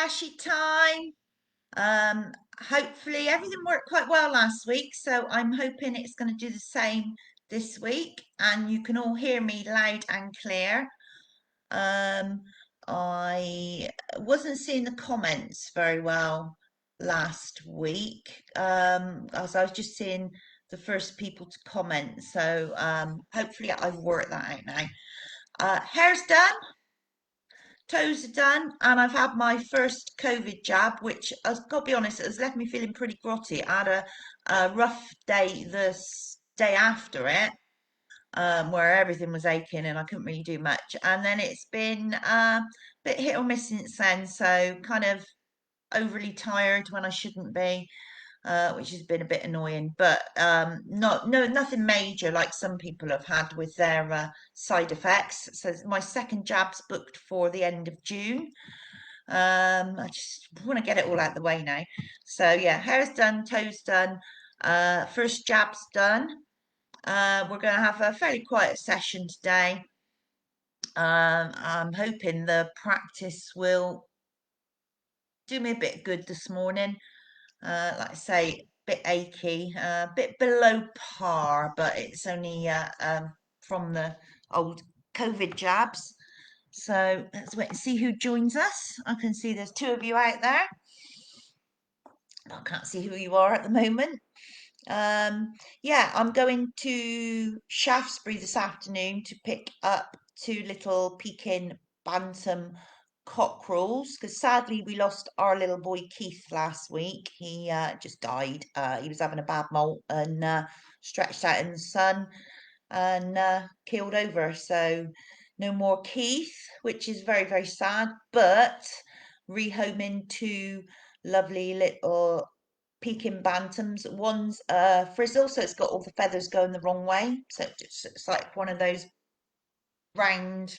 Shibashi time. Hopefully everything worked quite well last week, so I'm hoping it's going to do the same this week, and you can all hear me loud and clear. Um, I wasn't seeing the comments very well last week, as I was just seeing the first people to comment. So hopefully I've worked that out now. Hair's done. Toes are done, and I've had my first COVID jab, which I've got to be honest, has left me feeling pretty grotty. I had a rough day day after it, where everything was aching and I couldn't really do much. And then it's been a bit hit or miss since then, so kind of overly tired when I shouldn't be, which has been a bit annoying, but nothing major like some people have had with their side effects. So my second jab's booked for the end of June. I just want to get it all out the way now. So yeah, hair's done, toes done, first jab's done. We're going to have a fairly quiet session today. I'm hoping the practice will do me a bit good this morning. Like I say, a bit achy, a bit below par, but it's only from the old COVID jabs. So let's wait and see who joins us. I can see there's two of you out there. I can't see who you are at the moment. Yeah, I'm going to Shaftesbury this afternoon to pick up two little Pekin Bantam cockerels because sadly we lost our little boy Keith last week. He just died. He was having a bad molt and stretched out in the sun and keeled over. So no more Keith, which is very, very sad, but rehoming two lovely little Pekin Bantams. One's frizzle, so it's got all the feathers going the wrong way. So it's like one of those round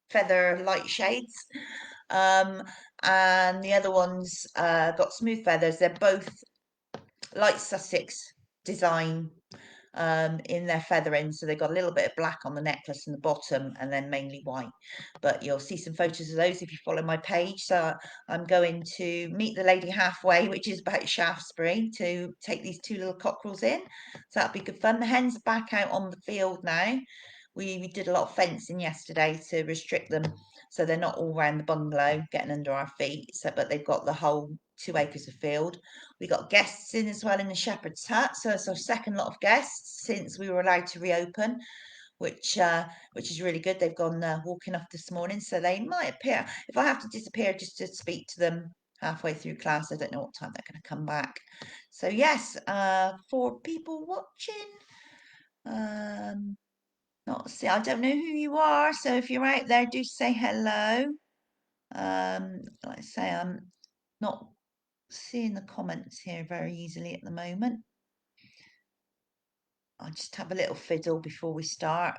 feather light shades. Um, and the other one's got smooth feathers. They're both light Sussex design in their feathering. So they've got a little bit of black on the necklace and the bottom, and then mainly white. But you'll see some photos of those if you follow my page. So I'm going to meet the lady halfway, which is about Shaftesbury, to take these two little cockerels in. So that'll be good fun. The hens are back out on the field now. We did a lot of fencing yesterday to restrict them so they're not all around the bungalow getting under our feet. So, but they've got the whole 2 acres of field. We got guests in as well in the shepherd's hut, so it's our second lot of guests since we were allowed to reopen, which is really good. They've gone walking off this morning, so they might appear. If I have to disappear just to speak to them halfway through class, I don't know what time they're going to come back. So yes, for people watching, not see, I don't know who you are, so if you're out there, do say hello. Like I say, I'm not seeing the comments here very easily at the moment. I'll just have a little fiddle before we start.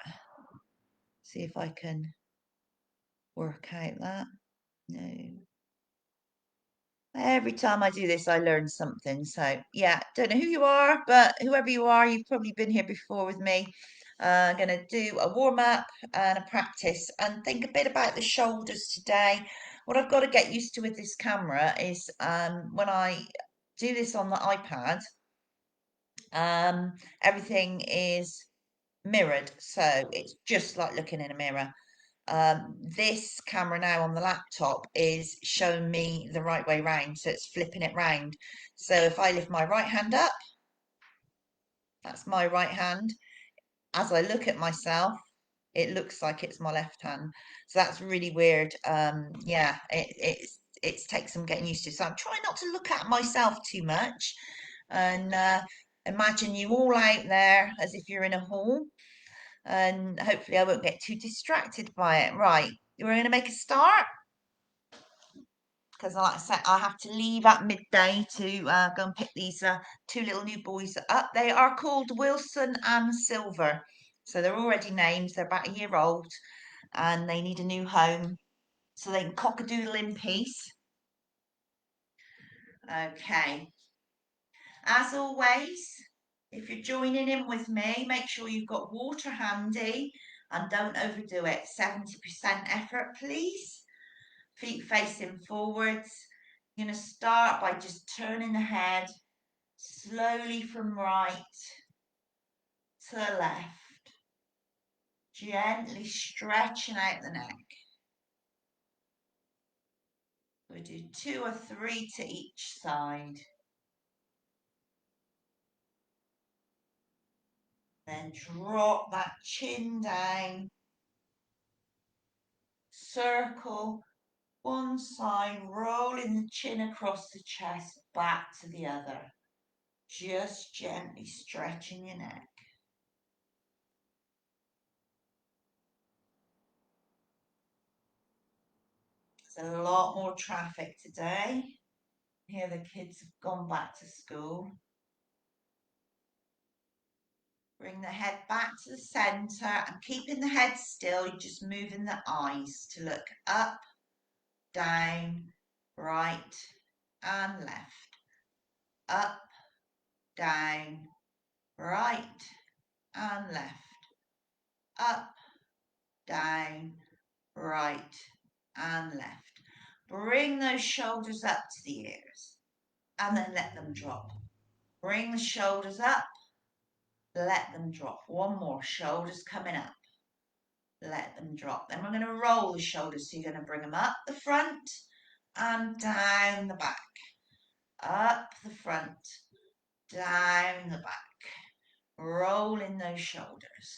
See if I can work out that. No. Every time I do this, I learn something. So yeah, don't know who you are, but whoever you are, you've probably been here before with me. I'm going to do a warm up and a practice and think a bit about the shoulders today. What I've got to get used to with this camera is when I do this on the iPad, everything is mirrored, so it's just like looking in a mirror. This camera now on the laptop is showing me the right way round, so it's flipping it round. So if I lift my right hand up, that's my right hand. As I look at myself, it looks like it's my left hand. So that's really weird. Yeah, it takes some getting used to. So I'm trying not to look at myself too much and imagine you all out there as if you're in a hall, and hopefully I won't get too distracted by it. Right, we're going to make a start because, like I said, I have to leave at midday to go and pick these two little new boys up. They are called Wilson and Silver, so they're already named. They're about a year old, and they need a new home so they can cock-a-doodle in peace. Okay, as always, if you're joining in with me, make sure you've got water handy and don't overdo it. 70% effort, please. Feet facing forwards. You're going to start by just turning the head slowly from right to left, gently stretching out the neck. We'll do 2 or 3 to each side. Then drop that chin down. Circle one side, rolling the chin across the chest, back to the other. Just gently stretching your neck. There's a lot more traffic today. Here the kids have gone back to school. Bring the head back to the centre and keeping the head still, you're just moving the eyes to look up, down, right and left. Up, down, right and left. Up, down, right and left. Bring those shoulders up to the ears and then let them drop. Bring the shoulders up, let them drop. One more, shoulders coming up. Let them drop. Then we're going to roll the shoulders. So you're going to bring them up the front and down the back. Up the front, down the back. Rolling those shoulders.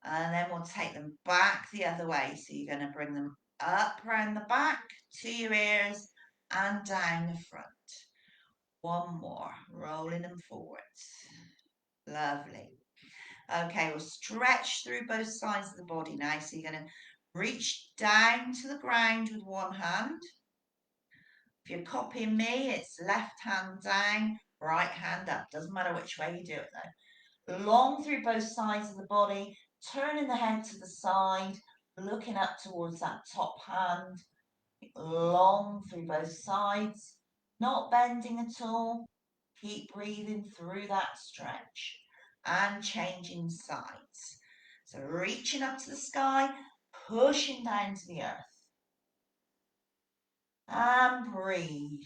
And then we'll take them back the other way. So you're going to bring them up around the back to your ears and down the front. One more, rolling them forwards. Lovely. Okay, we'll stretch through both sides of the body now. So you're going to reach down to the ground with one hand. If you're copying me, it's left hand down, right hand up. Doesn't matter which way you do it though. Long through both sides of the body, turning the head to the side, looking up towards that top hand. Long through both sides, not bending at all. Keep breathing through that stretch and changing sides. So reaching up to the sky, pushing down to the earth. And breathe.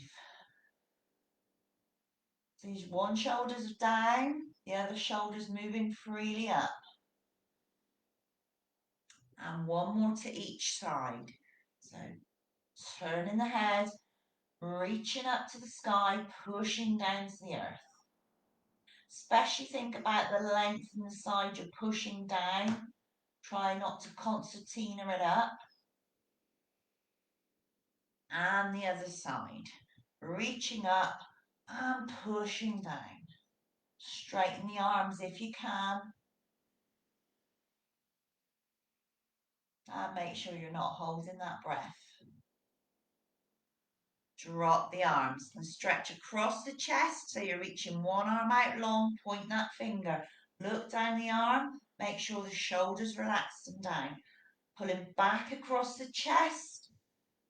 So one shoulder's down, the other shoulder's moving freely up. And one more to each side. So turning the head, reaching up to the sky, pushing down to the earth. Especially think about the length and the side you're pushing down. Try not to concertina it up. And the other side. Reaching up and pushing down. Straighten the arms if you can. And make sure you're not holding that breath. Drop the arms and stretch across the chest so you're reaching one arm out long, point that finger. Look down the arm, make sure the shoulders relaxed and down. Pulling back across the chest,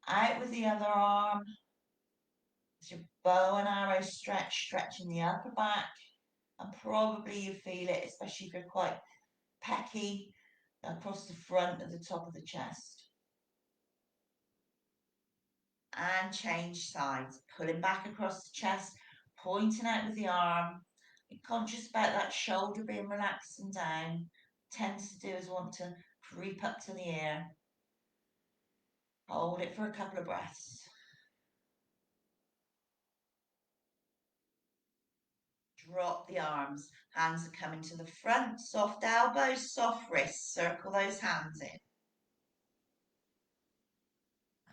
out with the other arm. As your bow and arrow stretch, stretching the upper back. And probably you feel it, especially if you're quite pecky, across the front of the top of the chest. And change sides, pulling back across the chest, pointing out with the arm. Be conscious about that shoulder being relaxed and down. Tends to do is want to creep up to the ear. Hold it for a couple of breaths. Drop the arms. Hands are coming to the front. Soft elbows, soft wrists. Circle those hands in.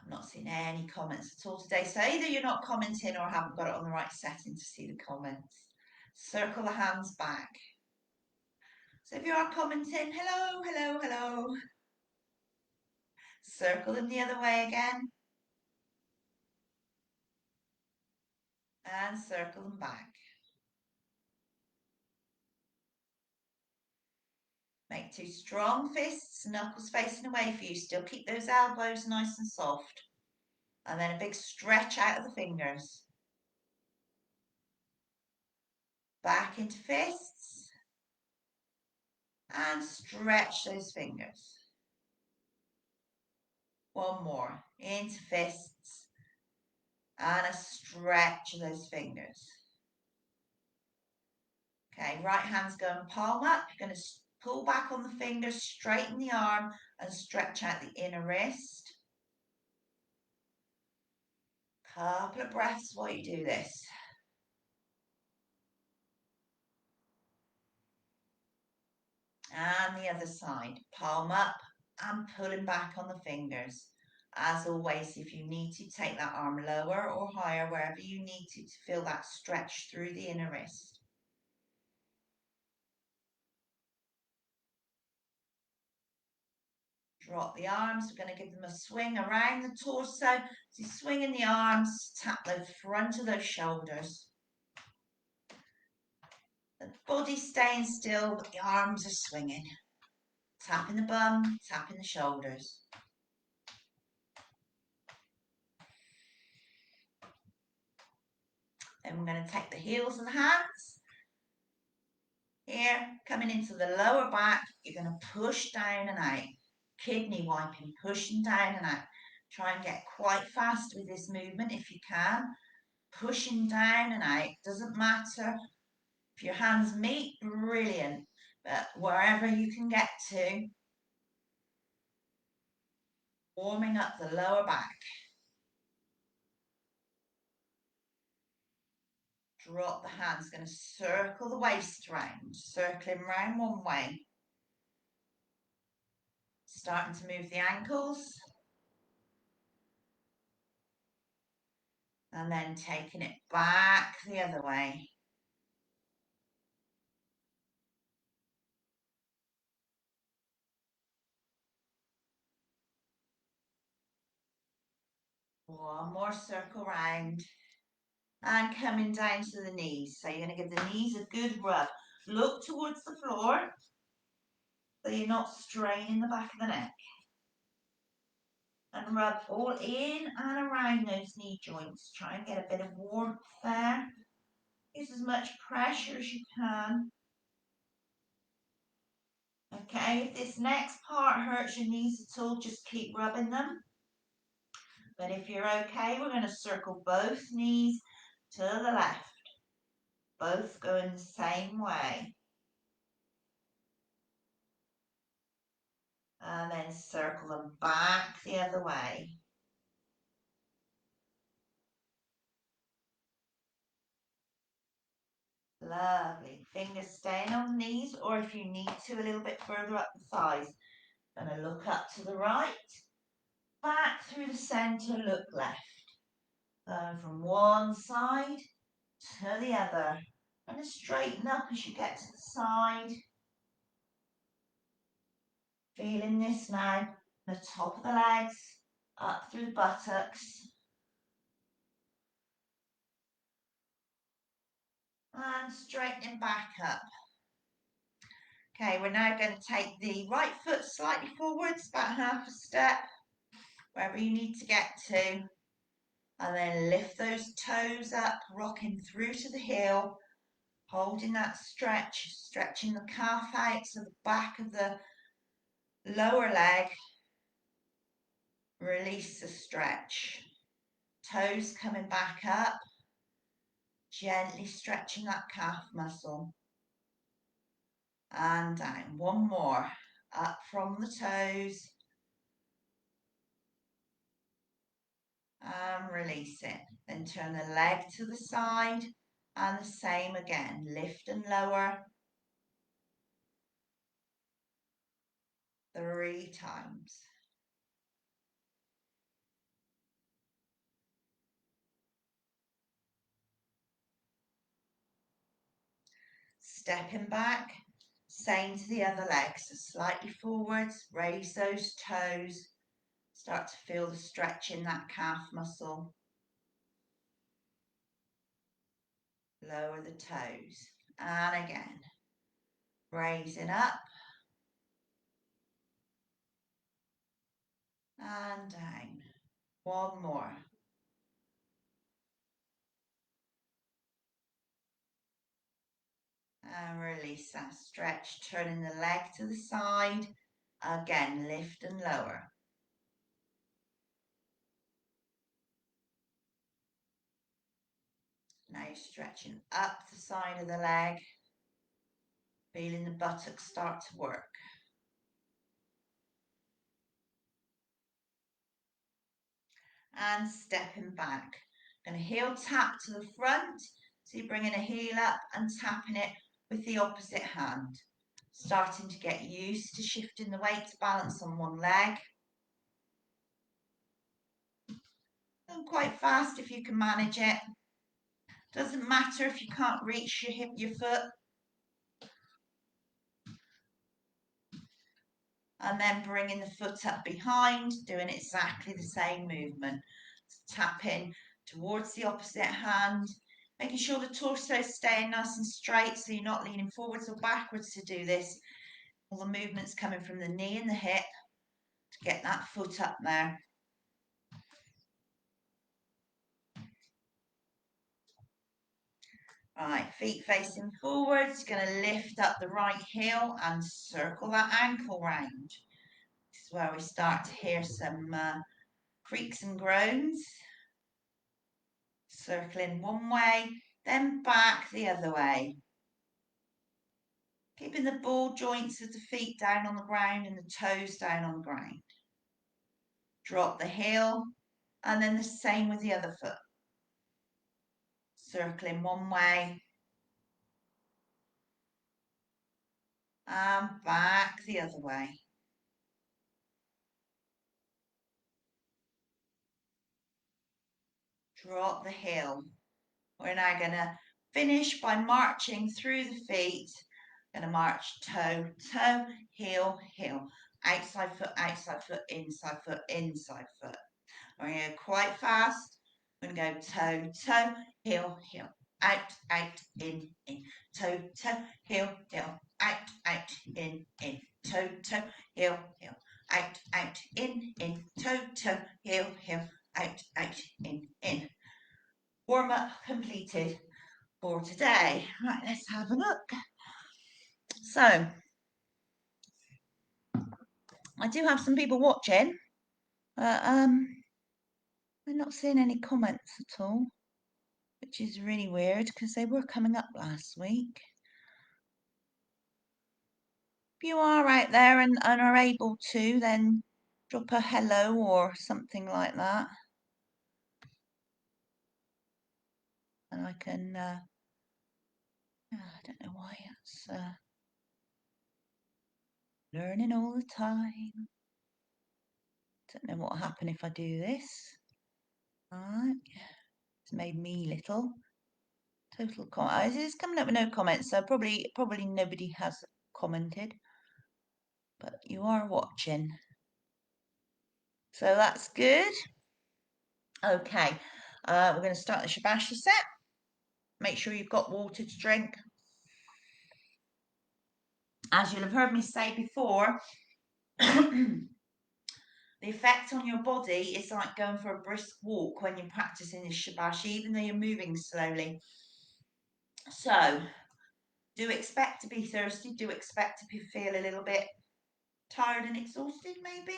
I'm not seeing any comments at all today. So either you're not commenting or haven't got it on the right setting to see the comments. Circle the hands back. So if you are commenting, hello, hello, hello. Circle them the other way again. And circle them back. Make two strong fists, knuckles facing away for you. Still keep those elbows nice and soft. And then a big stretch out of the fingers. Back into fists. And stretch those fingers. One more. Into fists. And a stretch of those fingers. Okay, right hand's going palm up. You're going to pull back on the fingers, straighten the arm, and stretch out the inner wrist. Couple of breaths while you do this. And the other side, palm up and pulling back on the fingers. As always, if you need to, take that arm lower or higher, wherever you need to feel that stretch through the inner wrist. Drop the arms. We're going to give them a swing around the torso. So you're swinging the arms, tap the front of those shoulders. The body staying still, but the arms are swinging. Tapping the bum, tapping the shoulders. Then we're going to take the heels of the hands. Here, coming into the lower back, you're going to push down and out. Kidney wiping, pushing down and out. Try and get quite fast with this movement if you can. Pushing down and out. Doesn't matter. If your hands meet, brilliant. But wherever you can get to, warming up the lower back. Drop the hands, going to circle the waist round, circling round one way. Starting to move the ankles. And then taking it back the other way. One more circle round. And coming down to the knees. So you're going to give the knees a good rub. Look towards the floor so you're not straining the back of the neck. And rub all in and around those knee joints. Try and get a bit of warmth there. Use as much pressure as you can. Okay, if this next part hurts your knees at all, just keep rubbing them. But if you're okay, we're going to circle both knees to the left. Both going the same way. And then circle them back the other way. Lovely. Fingers staying on the knees, or if you need to, a little bit further up the thighs. Going to look up to the right, back through the centre, look left. Going from one side to the other. And straighten up as you get to the side. Feeling this now, the top of the legs, up through the buttocks. And straightening back up. Okay, we're now going to take the right foot slightly forwards, about half a step, wherever you need to get to. And then lift those toes up, rocking through to the heel, holding that stretch, stretching the calf out to the back of the lower leg. Release the stretch. Toes coming back up, gently stretching that calf muscle. And down. One more. Up from the toes. And release it. Then turn the leg to the side. And the same again. Lift and lower. 3 times. Stepping back. Same to the other leg. So slightly forwards. Raise those toes. Start to feel the stretch in that calf muscle. Lower the toes. And again. Raising up. And down. One more. And release that stretch, turning the leg to the side. Again, lift and lower. Now stretching up the side of the leg, feeling the buttocks start to work. And stepping back. Going to heel tap to the front. So you're bringing a heel up and tapping it with the opposite hand. Starting to get used to shifting the weight to balance on one leg. Go quite fast if you can manage it. Doesn't matter if you can't reach your foot. And then bringing the foot up behind, doing exactly the same movement. Tapping towards the opposite hand, making sure the torso is staying nice and straight so you're not leaning forwards or backwards to do this. All the movements coming from the knee and the hip to get that foot up there. Right, feet facing forwards, going to lift up the right heel and circle that ankle round. This is where we start to hear some creaks and groans. Circling one way, then back the other way. Keeping the ball joints of the feet down on the ground and the toes down on the ground. Drop the heel, and then the same with the other foot. Circling one way, and back the other way. Drop the heel. We're now going to finish by marching through the feet. Going to march toe, toe, heel, heel. Outside foot, inside foot, inside foot. We're going to go quite fast. We're going to go toe, toe, heel, heel. Out, out, in, toe, toe, heel, heel. Out, in, toe, toe, heel, heel. Out, in, toe, toe, heel, heel. Out, in. Warm up completed for today. Right, let's have a look. So, I do have some people watching, but I'm not seeing any comments at all, which is really weird because they were coming up last week. If you are out there and are able to, then drop a hello or something like that. And I can, I don't know why it's learning all the time. Don't know what will happen if I do this. Alright, it's made me little. Total comment. It's coming up with no comments, so probably nobody has commented. But you are watching. So that's good. Okay, we're going to start the Shibashi set. Make sure you've got water to drink. As you'll have heard me say before, the effect on your body is like going for a brisk walk when you're practicing this Shibashi, even though you're moving slowly. So, do expect to be thirsty, do expect to feel a little bit tired and exhausted, maybe,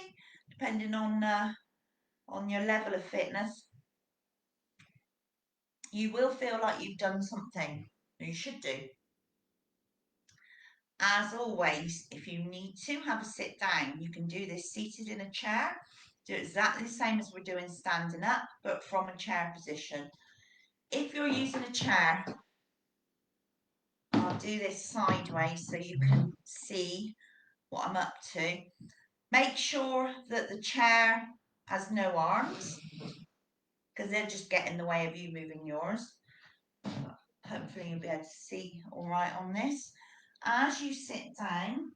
depending on your level of fitness. You will feel like you've done something. You should do. As always, if you need to have a sit down, you can do this seated in a chair. Do exactly the same as we're doing standing up, but from a chair position. If you're using a chair, I'll do this sideways so you can see what I'm up to. Make sure that the chair has no arms, because they'll just get in the way of you moving yours. Hopefully you'll be able to see all right on this. As you sit down,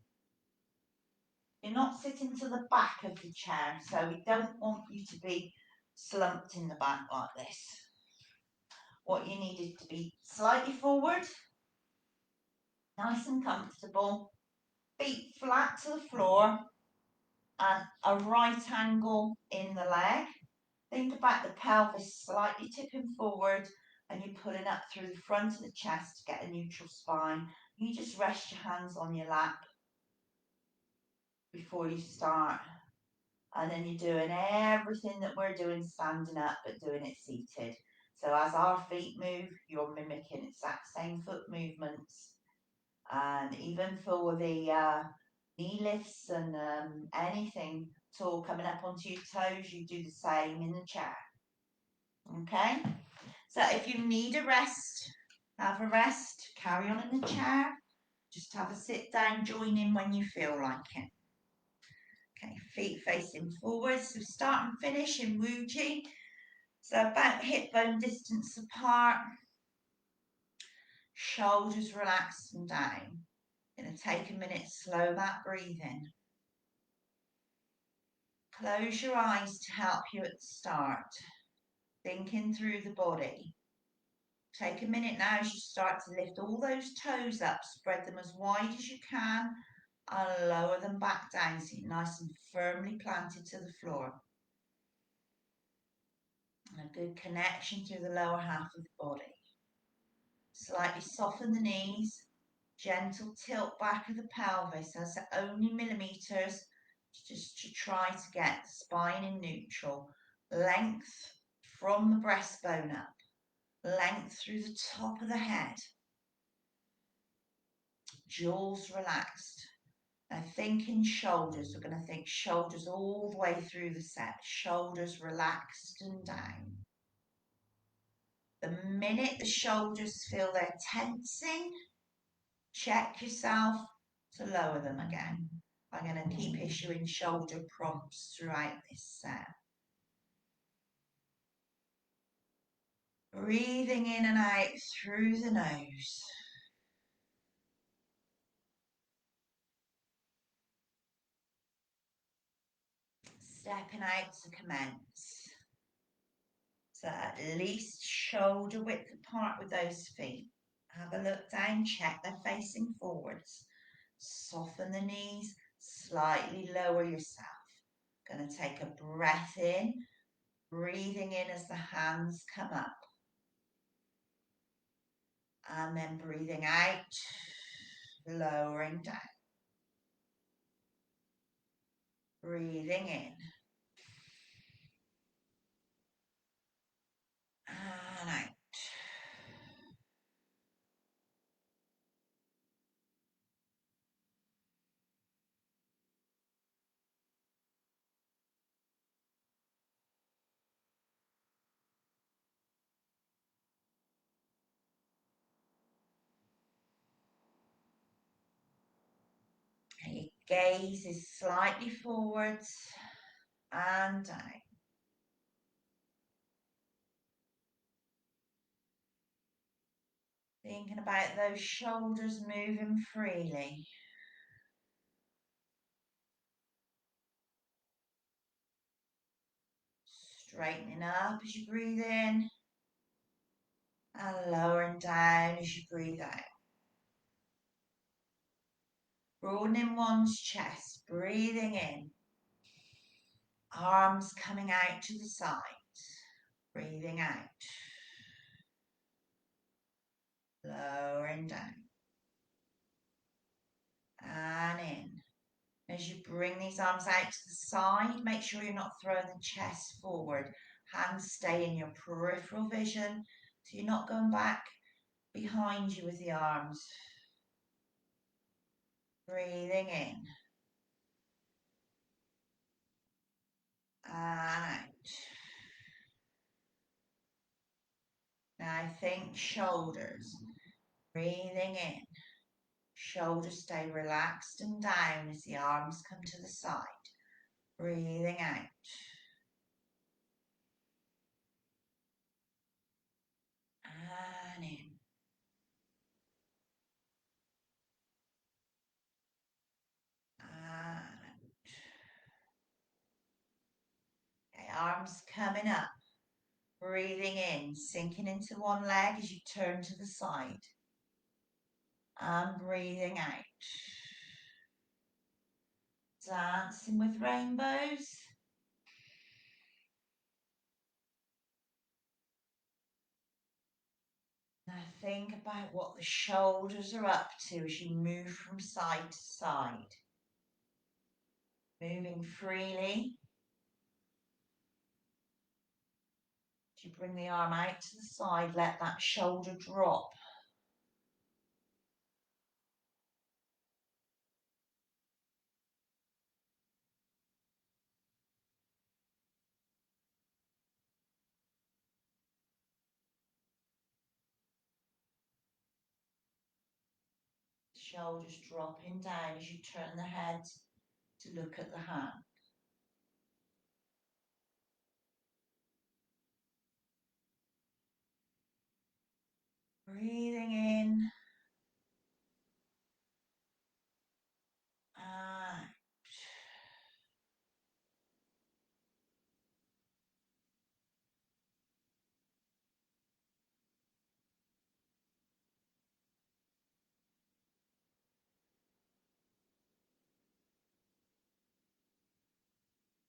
you're not sitting to the back of the chair, so we don't want you to be slumped in the back like this. What you need is to be slightly forward, nice and comfortable, feet flat to the floor, and a right angle in the leg. Think about the pelvis slightly tipping forward, and you're pulling up through the front of the chest to get a neutral spine. You just rest your hands on your lap before you start. And then you're doing everything that we're doing standing up, but doing it seated. So So as our feet move, you're mimicking exact same foot movements. And even for the knee lifts and anything at all coming up onto your toes, you do the same in the chair. Okay? So if you need a rest, have a rest, carry on in the chair. Just have a sit down, join in when you feel like it. Okay, feet facing forwards. So start and finish in Wuji. So about hip bone distance apart. Shoulders relaxed and down. Going to take a minute, slow that breathing. Close your eyes to help you at the start. Thinking through the body. Take a minute now as you start to lift all those toes up, spread them as wide as you can, and lower them back down so you're nice and firmly planted to the floor. And a good connection through the lower half of the body. Slightly soften the knees, gentle tilt back of the pelvis, that's only millimeters, just to try to get the spine in neutral. Length from the breastbone up, length through the top of the head. Jaws relaxed. Now thinking shoulders, we're going to think shoulders all the way through the set. Shoulders relaxed and down. The minute the shoulders feel they're tensing, check yourself to lower them again. I'm going to keep issuing shoulder prompts throughout this set. Breathing in and out through the nose. Stepping out to commence. So at least shoulder width apart with those feet. Have a look down, check they're facing forwards. Soften the knees, slightly lower yourself. Going to take a breath in, breathing in as the hands come up. And then breathing out, lowering down. Breathing in. And out. And your gaze is slightly forwards and down. Thinking about those shoulders moving freely. Straightening up as you breathe in and lowering down as you breathe out. Broadening one's chest, breathing in. Arms coming out to the sides, breathing out. Lowering down. And in. As you bring these arms out to the side, make sure you're not throwing the chest forward. Hands stay in your peripheral vision, so you're not going back behind you with the arms. Breathing in. And out. Now think shoulders. Breathing in. Shoulders stay relaxed and down as the arms come to the side. Breathing out. And in. And out. Okay, arms coming up. Breathing in, sinking into one leg as you turn to the side. And breathing out. Dancing with rainbows. Now think about what the shoulders are up to as you move from side to side. Moving freely. You bring the arm out to the side, let that shoulder drop. Shoulders dropping down as you turn the head to look at the hand. Breathing in and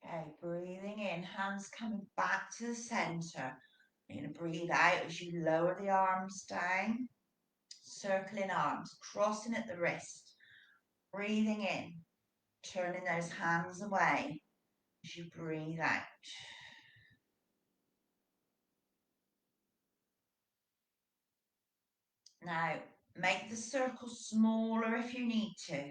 okay, breathing in, hands coming back to the center. You're going to breathe out as you lower the arms down, circling arms, crossing at the wrist. Breathing in, turning those hands away as you breathe out. Now, make the circle smaller if you need to.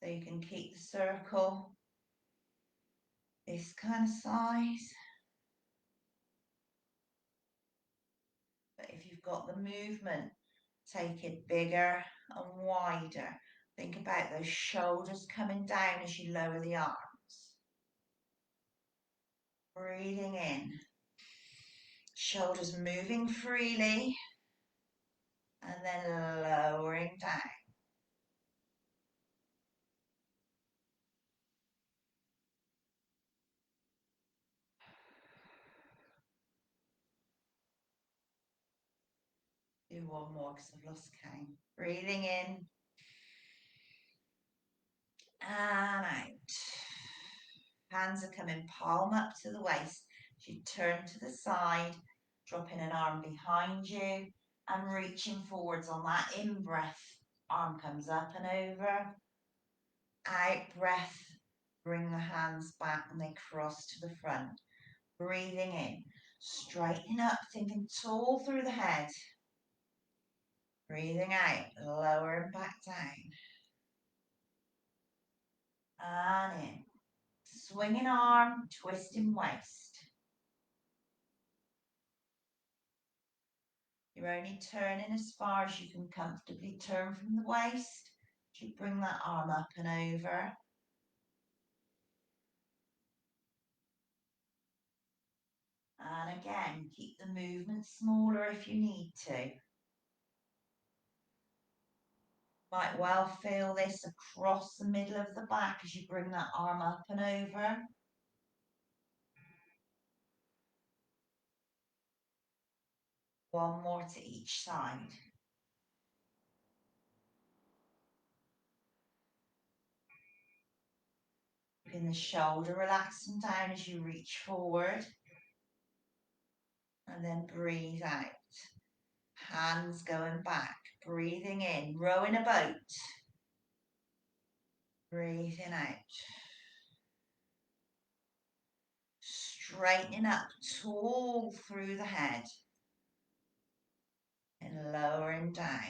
So you can keep the circle this kind of size. But if you've got the movement, take it bigger and wider. Think about those shoulders coming down as you lower the arms. Breathing in. Shoulders moving freely. And then lowering down. Do one more because I've lost count. Breathing in. And out. Hands are coming palm up to the waist. You turn to the side, dropping an arm behind you and reaching forwards on that in-breath. Arm comes up and over. Out breath, bring the hands back and they cross to the front. Breathing in, straightening up, thinking tall through the head. Breathing out, lowering back down. And in. Swinging arm, twisting waist. You're only turning as far as you can comfortably turn from the waist. You bring that arm up and over. And again, keep the movement smaller if you need to. Might well feel this across the middle of the back as you bring that arm up and over. One more to each side. Keeping the shoulder relaxing down as you reach forward. And then breathe out. Hands going back. Breathing in, rowing a boat. Breathing out. Straightening up, tall through the head. And lowering down.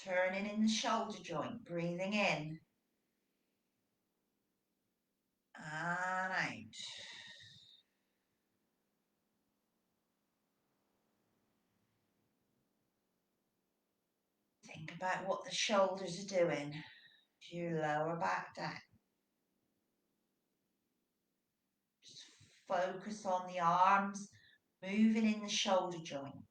Turning in the shoulder joint, breathing in. And out. Think about what the shoulders are doing. As you lower back down. Just focus on the arms, moving in the shoulder joint.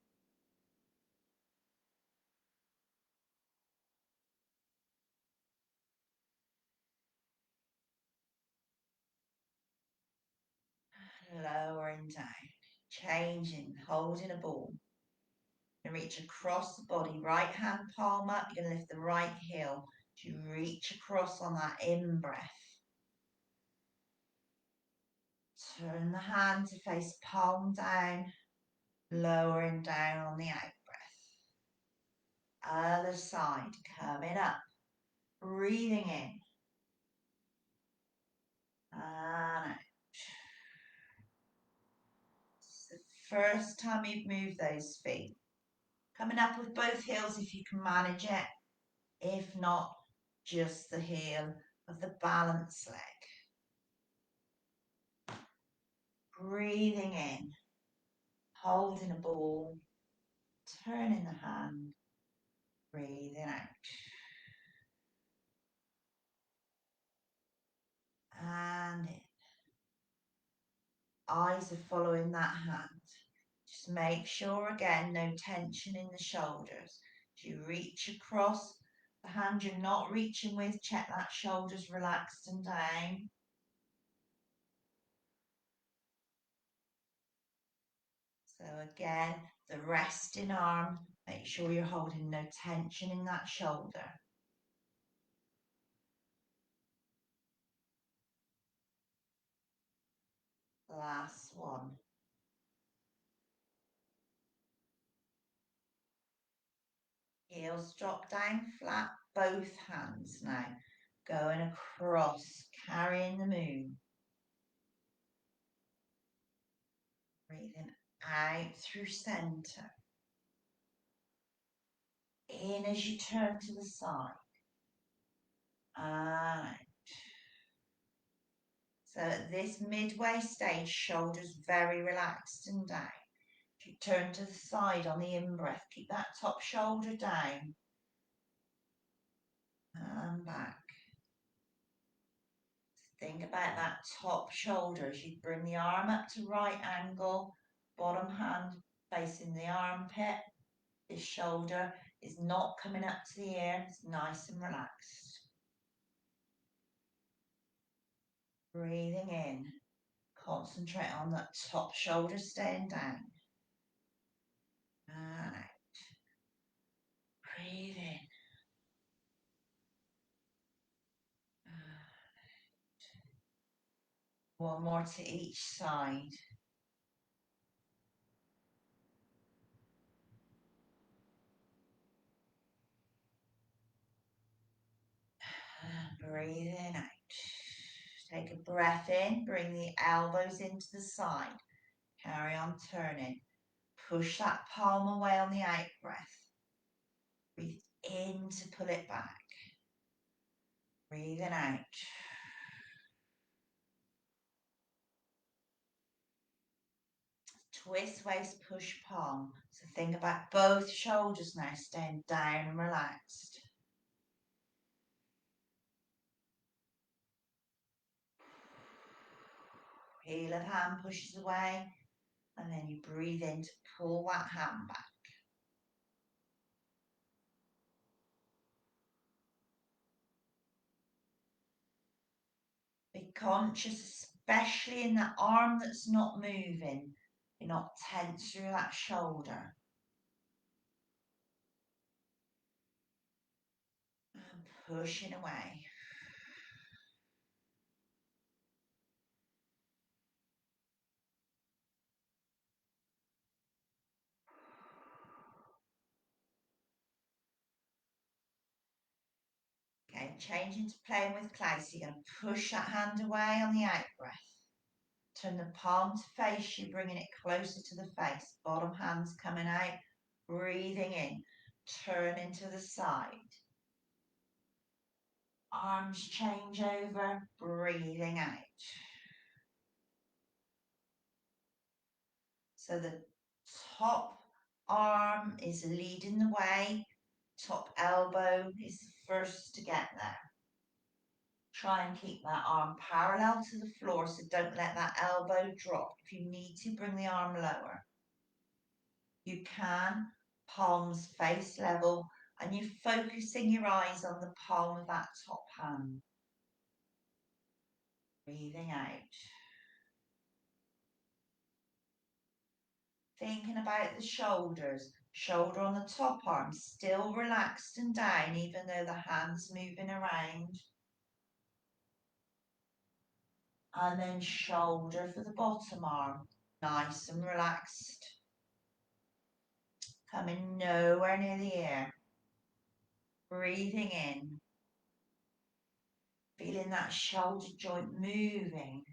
Lowering down, changing, holding a ball. And reach across the body, right hand palm up, you're going to lift the right heel. You reach across on that in-breath. Turn the hand to face palm down, lowering down on the out-breath. Other side, coming up, breathing in. first time you've moved those feet. Coming up with both heels if you can manage it. If not, just the heel of the balance leg. Breathing in, holding a ball, turning the hand, breathing out. And in. Eyes are following that hand. Just make sure again, no tension in the shoulders. As you reach across the hand you're not reaching with, check that shoulders relaxed and down. So again, the resting arm, make sure you're holding no tension in that shoulder. Last one. Heels drop down flat, both hands now. Going across, carrying the moon. Breathing out through centre. In as you turn to the side. And so at this midway stage, shoulders very relaxed and down. If you turn to the side on the in-breath, keep that top shoulder down. And back. Think about that top shoulder as you bring the arm up to right angle, bottom hand facing the armpit. This shoulder is not coming up to the ear, it's nice and relaxed. Breathing in, concentrate on that top shoulder staying down. And out. Breathe in. One more to each side. And breathing out. Take a breath in, bring the elbows into the side. Carry on turning. Push that palm away on the out breath. Breathe in to pull it back. Breathing out. Twist waist, push palm. So think about both shoulders now staying down and relaxed. Heel of hand pushes away, and then you breathe in to pull that hand back. Be conscious, especially in that arm that's not moving. You're not tense through that shoulder. And pushing away. Okay, changing to playing with clay. So you're going to push that hand away on the out breath. Turn the palm to face you, bringing it closer to the face. Bottom hand's coming out. Breathing in. Turning to the side. Arms change over. Breathing out. So the top arm is leading the way. Top elbow is the first to get there. Try and keep that arm parallel to the floor, so don't let that elbow drop. If you need to, bring the arm lower. You can, palms face level, and you're focusing your eyes on the palm of that top hand. Breathing out. Thinking about the shoulders. Shoulder on the top arm, still relaxed and down, even though the hand's moving around. And then shoulder for the bottom arm, nice and relaxed. Coming nowhere near the ear. Breathing in. Feeling that shoulder joint moving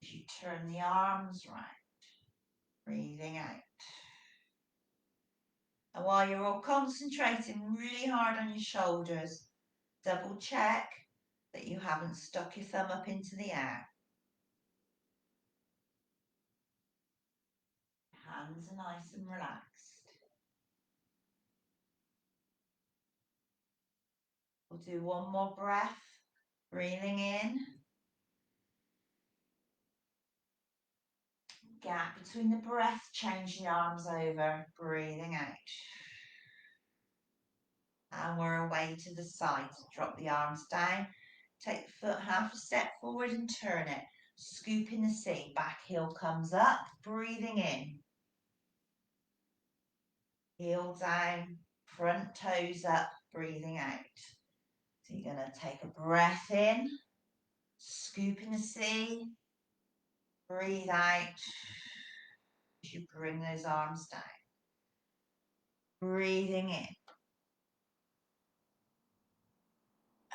as you turn the arms round. Breathing out. And while you're all concentrating really hard on your shoulders, double check that you haven't stuck your thumb up into the air. Hands are nice and relaxed. We'll do one more breath. Breathing in. Gap between the breath, change the arms over. Breathing out. And we're away to the side. Drop the arms down. Take the foot half a step forward and turn it. Scoop in the seat. Back heel comes up. Breathing in. Heel down. Front toes up. Breathing out. So you're going to take a breath in. Scoop in the seat. Breathe out as you bring those arms down. Breathing in.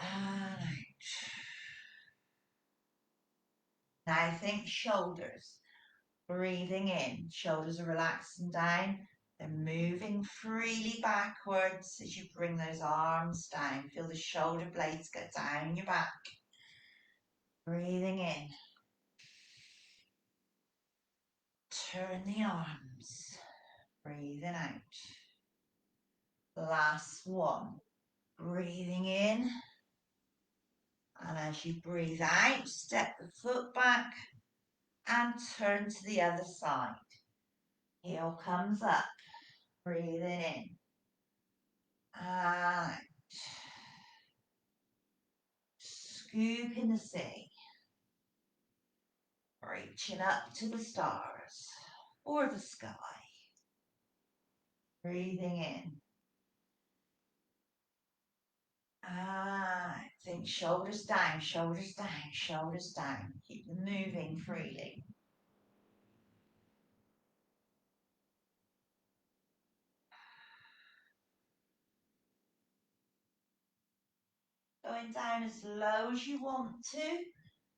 And out. Now think shoulders. Breathing in. Shoulders are relaxing down. They're moving freely backwards as you bring those arms down. Feel the shoulder blades go down your back. Breathing in. Turn the arms. Breathing out. Last one. Breathing in. And as you breathe out, step the foot back and turn to the other side. Heel comes up. Breathing in. And out. Scoop in the sea. Reaching up to the stars or the sky. Breathing in. Ah, think shoulders down, shoulders down, shoulders down. Keep them moving freely. Going down as low as you want to,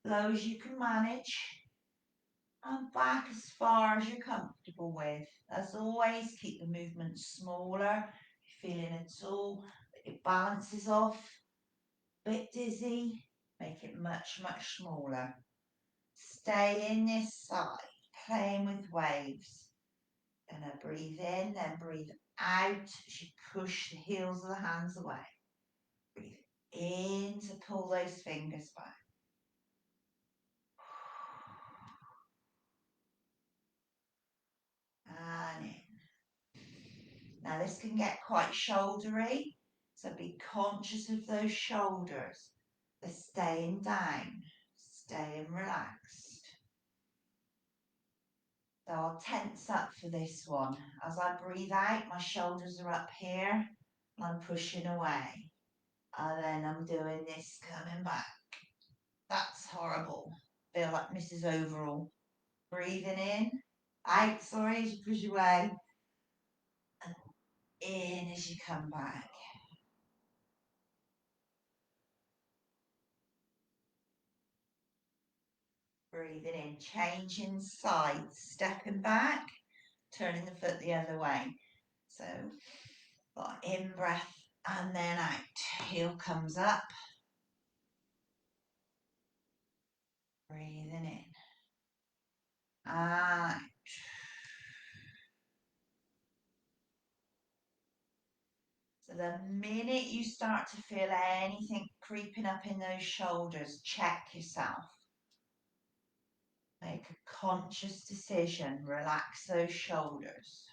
low as you can manage, and back as far as you're comfortable with. As always, keep the movement smaller. If you're feeling at all that your balance is off, a bit dizzy, make it much, much smaller. Stay in this side, playing with waves. Gonna breathe in, then breathe out as you push the heels of the hands away. Breathe in to pull those fingers back. And in. Now this can get quite shouldery, so be conscious of those shoulders. They're staying down, staying relaxed. So I'll tense up for this one. As I breathe out, my shoulders are up here, and I'm pushing away. And then I'm doing this coming back. That's horrible. Feel like Mrs. Overall. Breathing in, out, sorry, as you push away, and in as you come back. Breathing in, changing sides, stepping back, turning the foot the other way. So, got in breath and then out. Heel comes up. Breathing in. Out. So the minute you start to feel anything creeping up in those shoulders, check yourself. Make a conscious decision, relax those shoulders.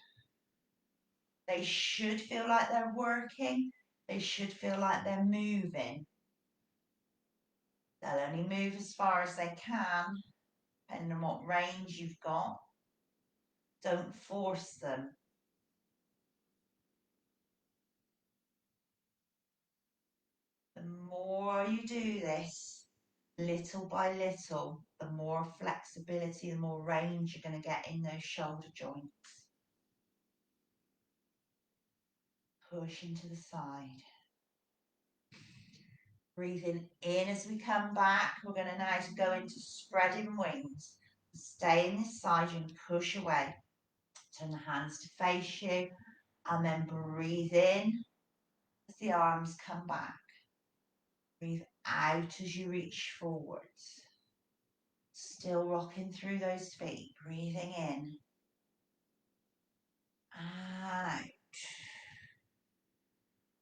They should feel like they're working. They should feel like they're moving. They'll only move as far as they can, depending on what range you've got. Don't force them. The more you do this, little by little, the more flexibility, the more range you're going to get in those shoulder joints. Push into the side. Breathing in as we come back. We're going to now go into spreading wings. Stay in this side and push away. Turn the hands to face you and then breathe in as the arms come back. Breathe out as you reach forwards. Still rocking through those feet, breathing in and out.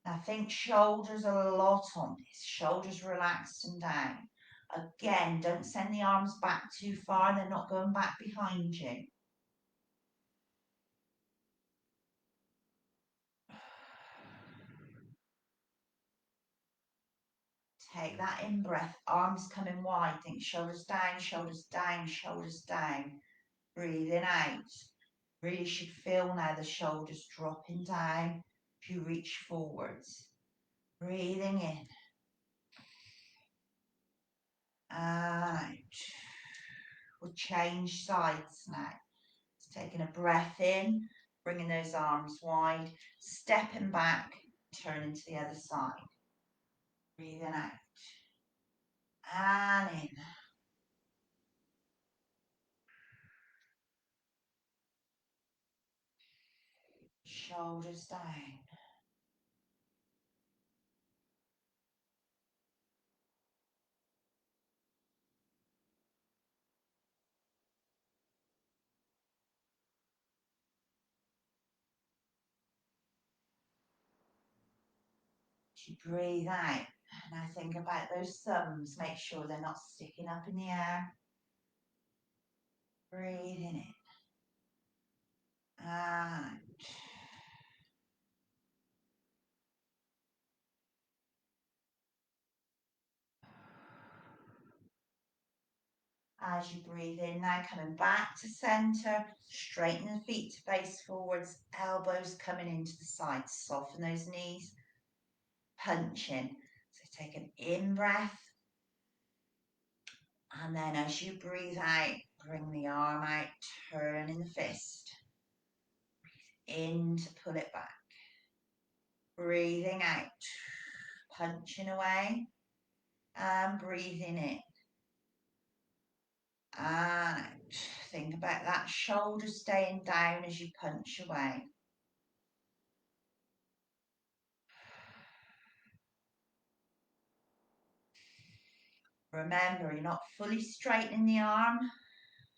Now think shoulders a lot on this, shoulders relaxed and down. Again, don't send the arms back too far, they're not going back behind you. Take that in breath, arms coming wide, think shoulders down, shoulders down, shoulders down. Breathing out. Really should feel now the shoulders dropping down as you reach forwards. Breathing in and out. We'll change sides now. It's taking a breath in, bringing those arms wide, stepping back, turning to the other side. Breathing out and in. Shoulders down. As you breathe out, now think about those thumbs. Make sure they're not sticking up in the air. Breathing in and out. As you breathe in, now coming back to center, straighten the feet to face forwards, elbows coming into the sides, soften those knees, punch in. So take an in breath, and then as you breathe out, bring the arm out, turning the fist. Breathe in to pull it back. Breathing out, punching away, and breathing in. And out. Think about that shoulder staying down as you punch away. Remember, you're not fully straightening the arm,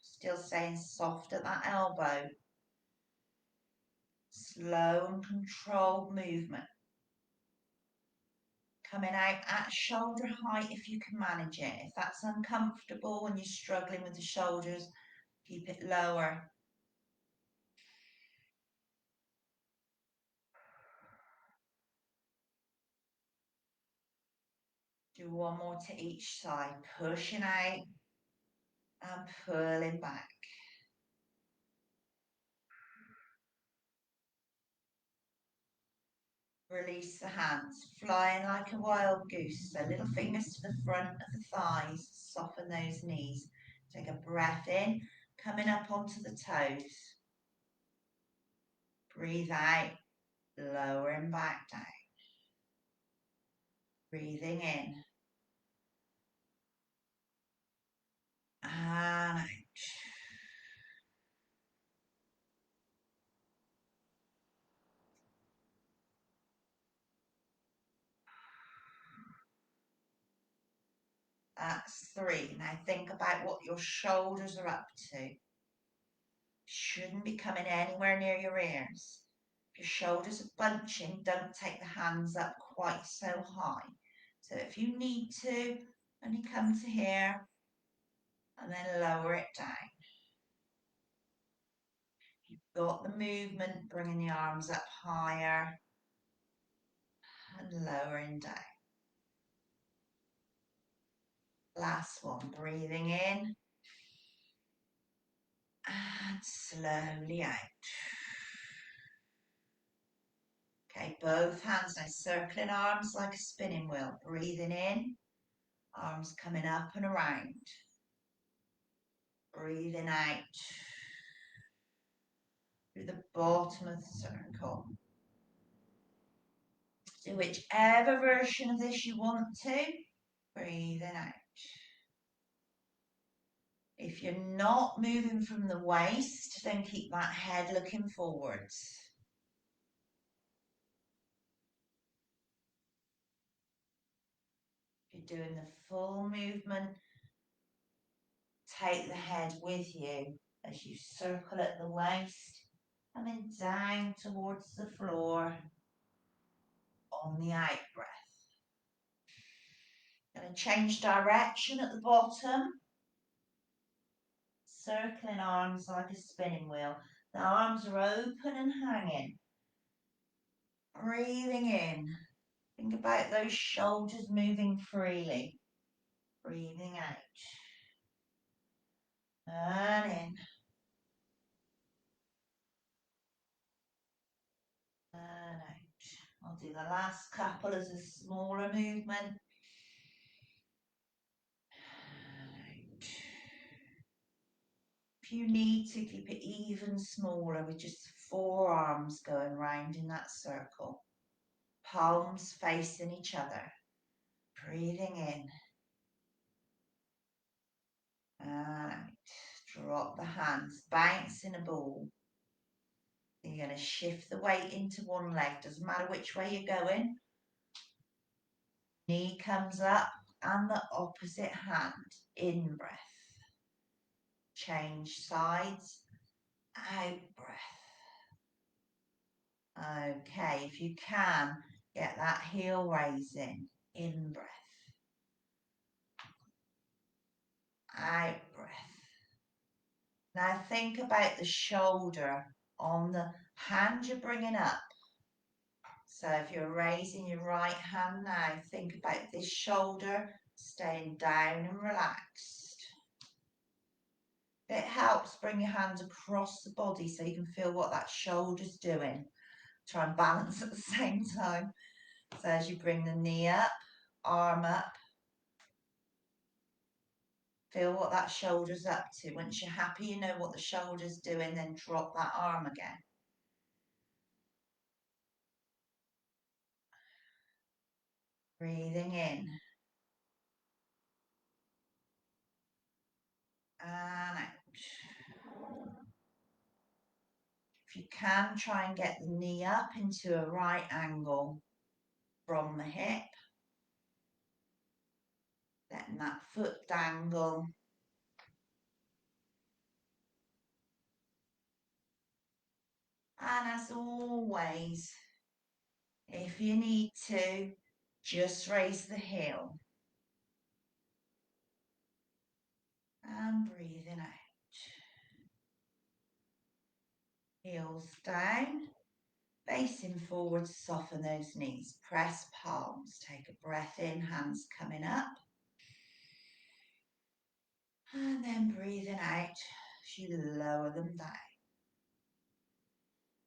still staying soft at that elbow. Slow and controlled movement. Coming out at shoulder height if you can manage it. If that's uncomfortable and you're struggling with the shoulders, keep it lower. Do one more to each side, pushing out and pulling back. Release the hands, flying like a wild goose. So little fingers to the front of the thighs, soften those knees. Take a breath in, coming up onto the toes. Breathe out, lowering back down. Breathing in and out. That's 3. Now think about what your shoulders are up to. Shouldn't be coming anywhere near your ears. If your shoulders are bunching, don't take the hands up quite so high. So if you need to, only come to here and then lower it down. You've got the movement, bringing the arms up higher and lowering down. Last one, breathing in and slowly out. Okay, both hands now circling arms like a spinning wheel. Breathing in, arms coming up and around. Breathing out through the bottom of the circle. Do whichever version of this you want to. Breathing out. If you're not moving from the waist, then keep that head looking forwards. If you're doing the full movement, take the head with you as you circle at the waist and then down towards the floor on the out breath. Going to change direction at the bottom. Circling arms like a spinning wheel. The arms are open and hanging. Breathing in. Think about those shoulders moving freely. Breathing out. And in. And out. I'll do the last couple as a smaller movement. Out. If you need to, keep it even smaller with just 4 arms going round in that circle. Palms facing each other. Breathing in. And out. Drop the hands, bounce in a ball. Then you're going to shift the weight into one leg. Doesn't matter which way you're going. Knee comes up and the opposite hand. In breath. Change sides. Out breath. Okay, if you can, get that heel raising. In breath. Out breath. Now think about the shoulder on the hand you're bringing up. So if you're raising your right hand now, think about this shoulder staying down and relaxed. It helps bring your hands across the body so you can feel what that shoulder's doing. Try and balance at the same time. So as you bring the knee up, arm up, feel what that shoulder's up to. Once you're happy, you know what the shoulder's doing, then drop that arm again. Breathing in. And out. If you can, try and get the knee up into a right angle from the hip. Letting that foot dangle. And as always, if you need to, just raise the heel. And breathing out. Heels down. Facing forward, soften those knees. Press palms. Take a breath in, hands coming up. And then breathing out as you lower them down.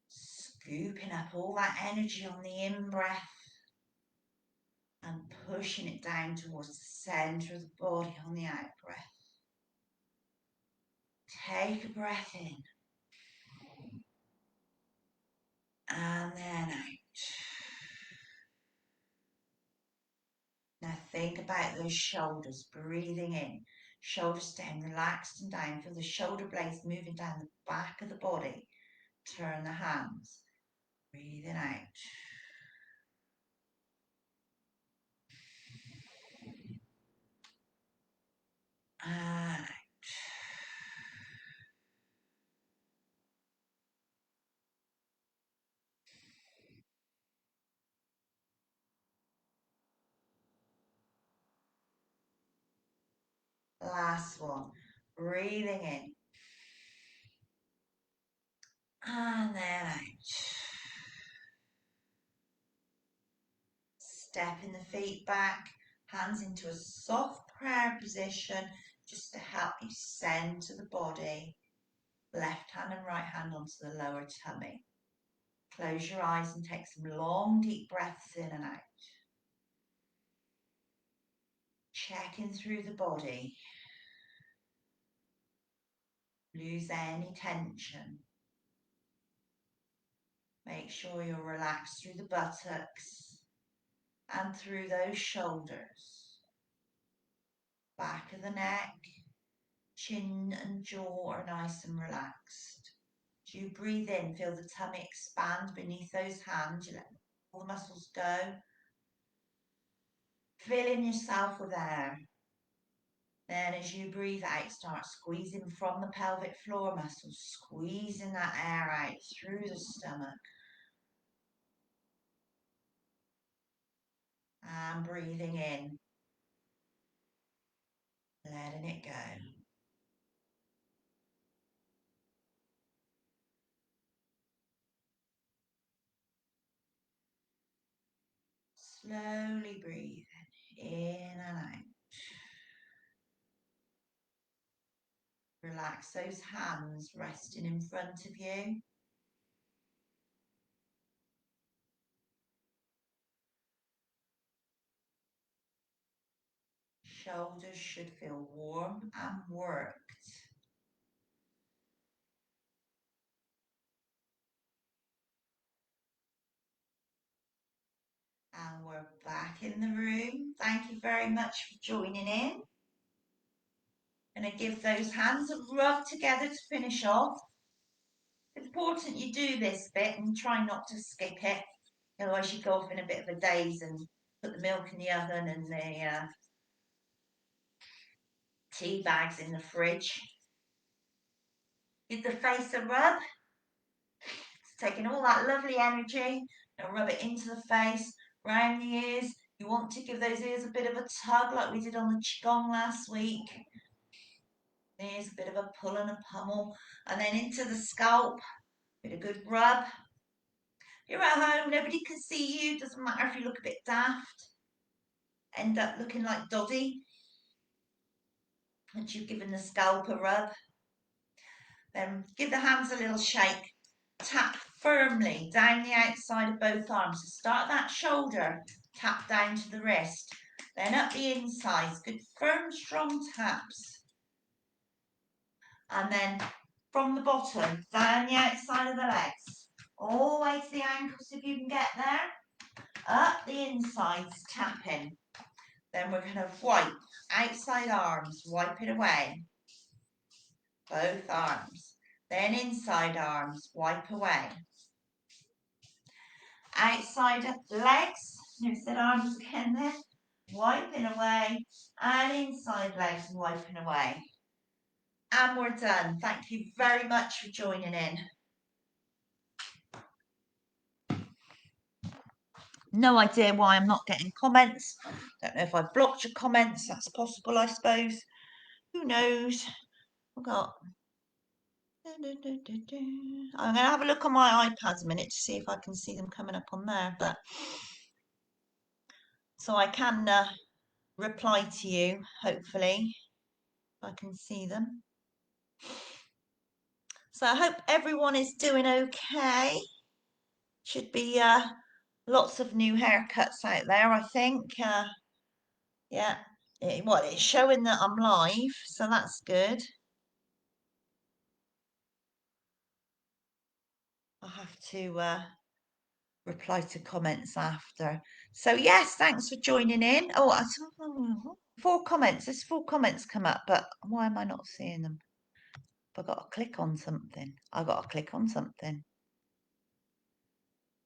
Scooping up all that energy on the in-breath and pushing it down towards the centre of the body on the out-breath. Take a breath in. And then out. Now think about those shoulders, breathing in. Shoulders staying relaxed and down. Feel the shoulder blades moving down the back of the body. Turn the hands. Breathing out. And out. Last one. Breathing in. And then out. Stepping the feet back, hands into a soft prayer position just to help you center the body. Left hand and right hand onto the lower tummy. Close your eyes and take some long, deep breaths in and out. Checking through the body. Lose any tension. Make sure you're relaxed through the buttocks and through those shoulders. Back of the neck, Chin and jaw are nice and relaxed. As you breathe in, feel the tummy expand beneath those hands. You let all the muscles go. Filling yourself with air. Then as you breathe out, start squeezing from the pelvic floor muscles, squeezing that air out through the stomach. And breathing in, letting it go. Slowly breathing in and out. Relax those hands resting in front of you. Shoulders should feel warm and worked. And we're back in the room. Thank you very much for joining in. Going to give those hands a rub together to finish off. It's important you do this bit and try not to skip it. Otherwise you go off in a bit of a daze and put the milk in the oven and the tea bags in the fridge. Give the face a rub. It's taking all that lovely energy and rub it into the face, round the ears. You want to give those ears a bit of a tug like we did on the Qigong last week. There's a bit of a pull and a pummel. And then into the scalp. Bit of good rub. You're at home, nobody can see you. Doesn't matter if you look a bit daft. End up looking like Doddy. Once you've given the scalp a rub. Then give the hands a little shake. Tap firmly down the outside of both arms. So start that shoulder, tap down to the wrist. Then up the insides. Good firm, strong taps. And then from the bottom, down the outside of the legs. All the way to the ankles if you can get there. Up the insides, tapping. Then we're going to wipe outside arms, wipe it away. Both arms. Then inside arms, wipe away. Outside legs, there's the arms again there. Wiping away. And inside legs, wiping away. And we're done. Thank you very much for joining in. No idea why I'm not getting comments. Don't know if I blocked your comments. That's possible, I suppose. Who knows? I've got... I'm going to have a look on my iPad a minute to see if I can see them coming up on there. But so I can reply to you, hopefully, if I can see them. So I hope everyone is doing okay. Should be lots of new haircuts out there, I think. Yeah, it's showing that I'm live, so that's good. I'll have to reply to comments after. So yes, thanks for joining in. Oh, 4 comments. There's 4 comments come up, but why am I not seeing them? I've got to click on something. I've got to click on something.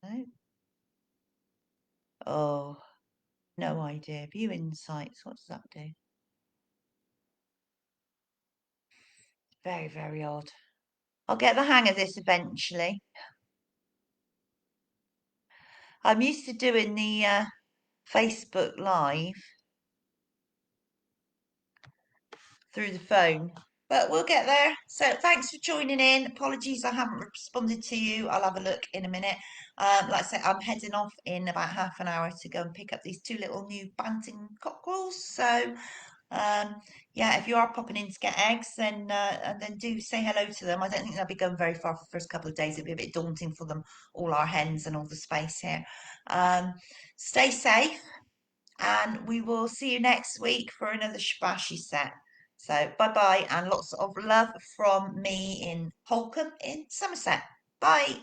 No. Oh, no idea. View insights. What does that do? Very, very odd. I'll get the hang of this eventually. I'm used to doing the Facebook Live through the phone, but we'll get there. So thanks for joining in. Apologies I haven't responded to you. I'll have a look in a minute. Like I said, I'm heading off in about half an hour to go and pick up these 2 little new banting cockerels. So yeah, if you are popping in to get eggs, then and then do say hello to them. I don't think they'll be going very far for the first couple of days. It'll be a bit daunting for them, all our hens and all the space here. Stay safe, and we will see you next week for another Shibashi set. So bye bye, and lots of love from me in Holcombe in Somerset. Bye.